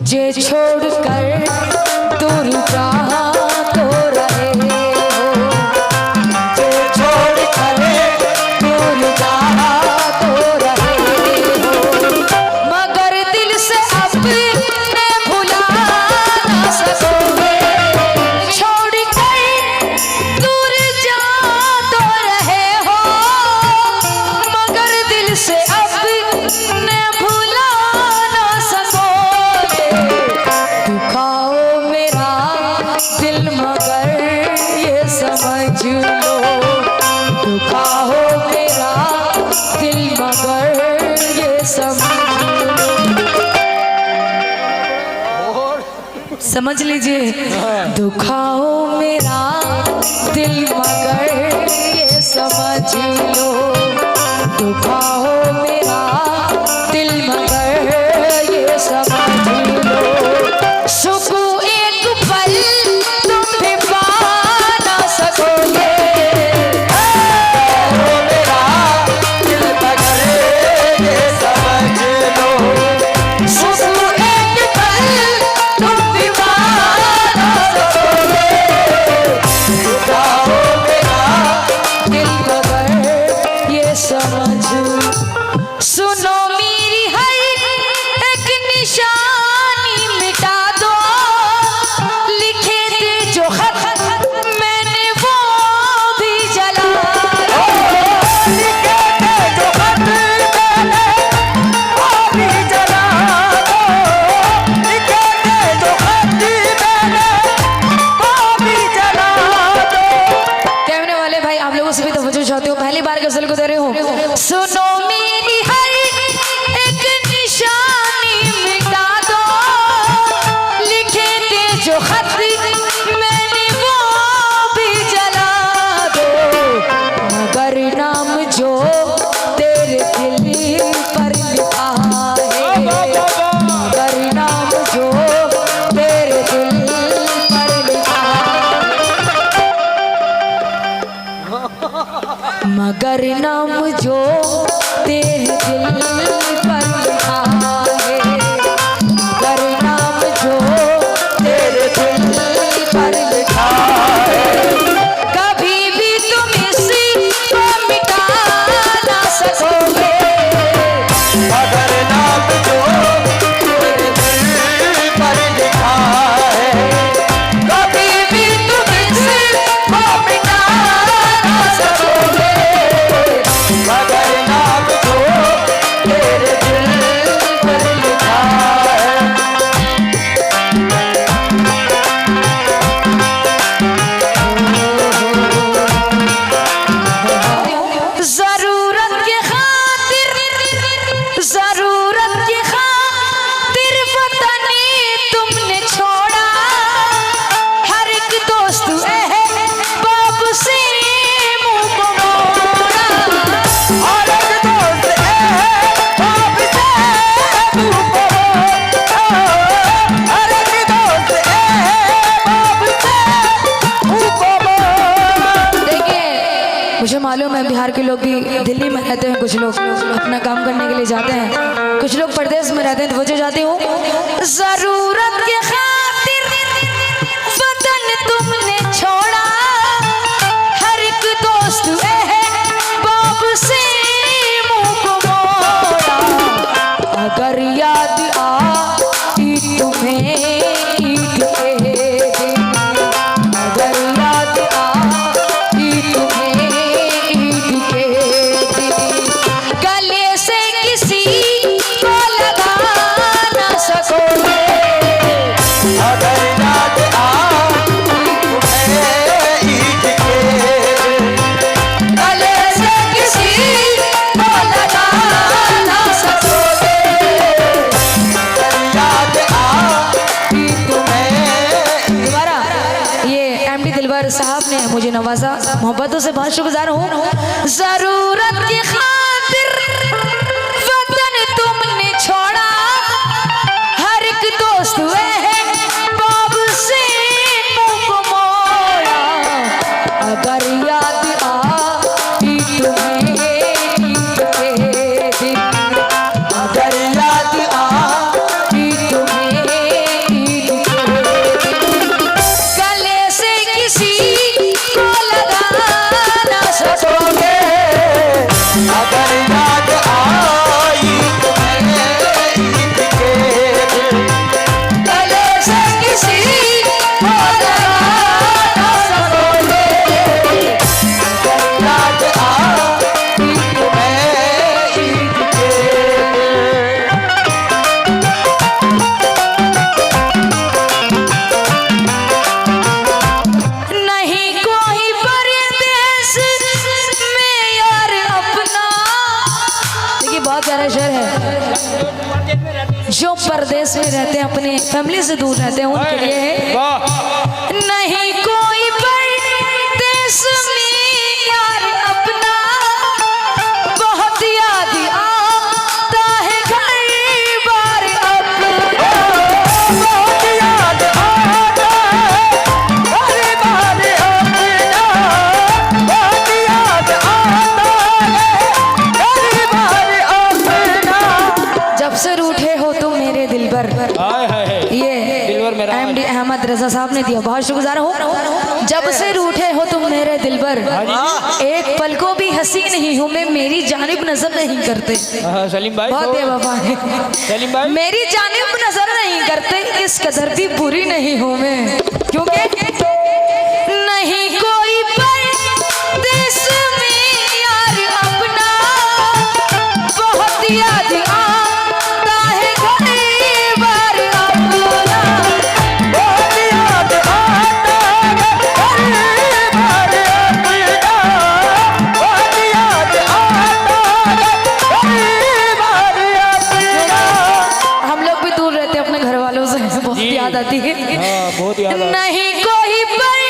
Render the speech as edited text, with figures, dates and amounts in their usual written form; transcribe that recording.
जे छोड़कर दूर जहाँ तो रहे हो, जे छोड़कर दूर जहाँ तो रहे हो, मगर दिल से अपने भुला ना सकोगे। छोड़कर दूर जहाँ तो रहे हो, मगर दिल से अपने भुला ना सकोगे। दुखाओ मेरा दिल मगर ये समझ लो, दुखाओ मेरा दिल मगर ये समझ लो। समझ लीजिए, दुखाओ मेरा दिल मगर ये समझ लो, दुखाओ मेरा दिल मगर ये समझ लो। सुख एक पल तुम भी पा ना सकोगे। मेरा दिल मगर ये समझ लो, सुख एक पल तुम भी पा ना सकोगे। दुखाओ मेरा दिल मगर ये समझ लो। सुनो मेरी हर एक निशानी मिटा दो, लिखे थे जो खत मैंने वो भी जला दो। लिखे थे जो खत मैंने वो भी जला दो, लिखे थे जो खत मैंने वो भी जला दो। कहने वाले भाई, आप लोगों से भी तवज्जो चाहते हो, पहली बार गजल को दे रहे हो। सुनो मेरी हर एक निशानी मिटा दो, लिखे थे जो खत मैंने वो भी जला दो, मगर नाम जो तेरे दिल पर लिखा है, मगर नाम जो तेरे दिल पर लिखा है, मगर नाम जो तेरे दिल पर लिखा है, मगर नाम जो तेरे दिल पर लिखा है। कभी भी तुम इसी को मिटा ना सकोगे, मगर नाम जो तेरे दिल पर लिखा है। कभी भी तुम इसी को मिटा ना सकोगे, मगर नाम जो तेरे दिल पर लिखा है। जरूरत के खातिर, जरूरत के खातिर वतन तुमने छोड़ा, हर एक दोस्त बाप से मुंह को मोड़ा, हर एक दोस्त बाप से मुंह को मोड़ा, हर एक दोस्त बाप से मुंह को मोड़ा। देखिए, मुझे मालूम है बिहार के लोग भी दिल्ली में रहते हैं, कुछ लोग अपना काम करने के लिए जाते हैं, कुछ लोग प्रदेश में रहते हैं, तो वो जो जाते हो। जरूरत के खातिर वतन तुमने छोड़ा, हर एक दोस्त बाप से मुंह को मोड़ा, अगर याद आई तुम्हें ईद के दिन, अगर याद आई तुम्हें ईद के दिन, गले से किसी को लगा ना सकोगे, अगर याद आई तुम्हें ईद के दिन, गले से किसी को लगा ना सकोगे, अगर याद आई तुम्हें। दोबारा, ये एमडी दिलवर साहब ने मुझे नवाजा, मोहब्बतों से बहुत शुक्रगुजार हूँ। जरूरत की खातिर वतन तुमने छोड़ा, हर एक दोस्त बाप से मुंह को मोड़ा, अगर याद आई तुम्हें ईद के दिन, अगर याद आई तुम्हें रहते हैं, अपने फैमिली से दूर रहते हैं, उनके लिए है नहीं कोई परदेस में यार अपना, बहुत याद आता है घर बार अपना, बहुत याद आता है घर बार अपना, बहुत याद आता है घर बार अपना। जब से रूठे हो तुम मेरे दिल पर, ये एमडी अहमद रजा साहब ने दिया, बहुत शुक्रगुजार हूँ। जब से रूठे हो तुम मेरे दिल पर, एक पल को भी हंसी नहीं हूँ मैं, मेरी जानिब नजर नहीं करते। सलीम भाई बहुत वफा है, सलीम भाई मेरी जानिब नजर नहीं करते, इस कदर भी बुरी नहीं हूँ मैं, क्योंकि नहीं कोई परदेस में यार अपना, बहुत याद आता है घर बार अपना, बहुत याद आता है घर बार अपना, बहुत याद आता है घर बार अपना। हम लोग भी दूर रहते हैं अपने घर वालों से, बहुत याद आती है। बहुत याद नहीं कोई पर